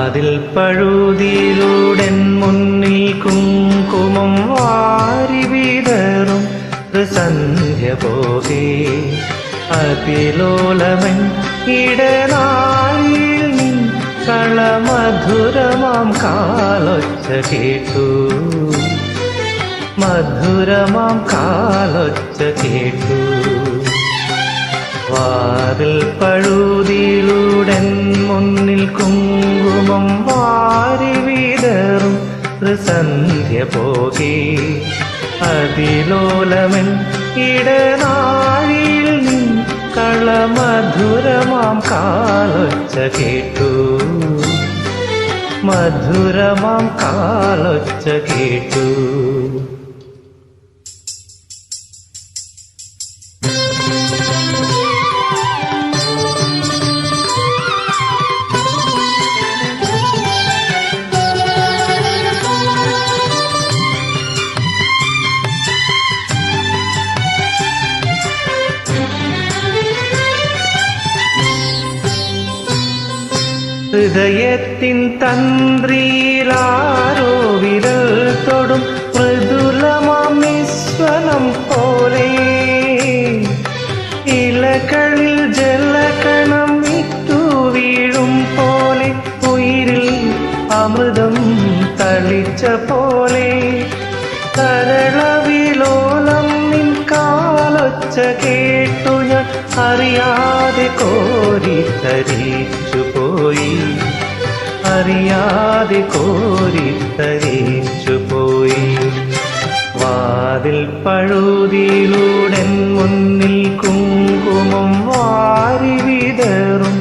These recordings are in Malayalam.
വാതിൽ പഴുതിയിലൂടെൻ മുന്നിൽ കുങ്കുമം വാരി വിതറും സന്ധ്യ പോകെ അതിലോലമൻ ഇടനാഴിയിൽ നീ കളമധുരമാം കാലൊച്ച കേട്ടു മധുരമാം കാലൊച്ച കേട്ടു വാതിൽ പഴുതിയിലൂടെൻ മുന്നിൽ കുങ്കുമം വാരി വിതറും സന്ധ്യ പോകെ അതിലോലമൻ ഇടനാഴിയിൽ നീ കളമധുരമാം കാലൊച്ച കേട്ടു മധുരമാം കാലൊച്ച കേട്ടു ഹൃദയത്തിൻ തന്ത്രിയിലാരോ വിരൽ തൊടും മൃദുലമാം നിസ്വനം പോലെ ഇലകളിൽ ജലകണം ഇട്ടു വീഴും പോലെ ഉയിരിൽ അമൃതം തളിച്ച പോലെ കരളവിലോലം നിൻ കാലൊച്ച കേട്ടു ഞാൻ അറിയാതെ കോരിത്തരിച്ചു പോയി അറിയാതെ കോരിത്തരിച്ചു പോയി വാതിൽ പഴുതിയിലൂടെൻ മുന്നിൽ കുങ്കുമം വാരി വിതറും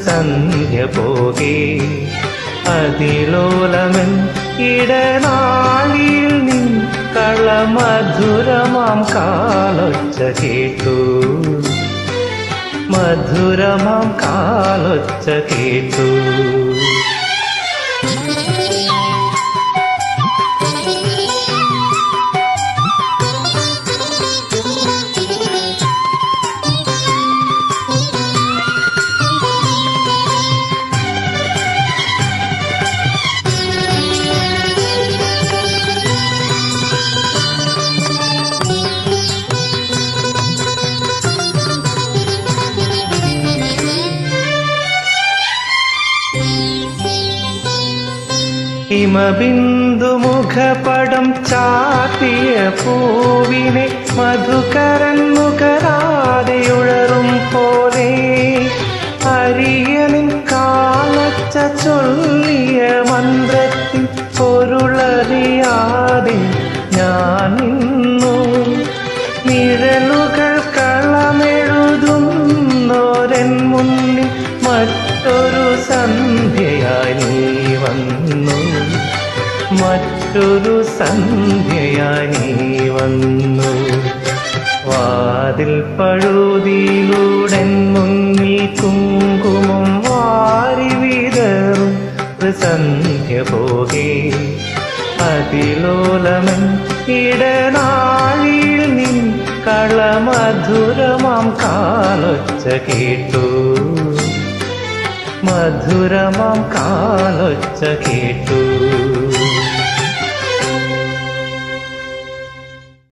സന്ധ്യ പോകെ അതിലോലമൻ ഇടനാഴിയിൽ നീ കളമധുരമാം കാലൊച്ച കേട്ടു മധുരമാം കാലൊച്ച കേട്ടു ഹിമബിന്ദു മുഖപടം ചാത്തിയ പൂവിനെ മധുകരൻ നുകരാതെയുഴറും പോലെ അരിയനിൻ കാലൊച്ച ചൊല്ലിയ മന്ത്രത്തിൻ പൊരുളറിയാതെ ഞാൻ നിന്നു നിഴലുകൾ കളമെഴുതുന്നോരൻ മുന്നിൽ മറ്റൊരു സന്ധ്യയായി നീ വന്നു മറ്റൊരു സന്ധ്യയായി നീ വന്നു വാതിൽ പഴുതിയിലൂടെൻ മുന്നിൽ കുങ്കുമം വാരി വിതറും സന്ധ്യ പോകെ അതിലോലമൻ ഇടനാഴിയിൽ നീ കളമധുരമാം കാലൊച്ച കേട്ടു മധുരമാം കാലൊച്ച കേട്ടു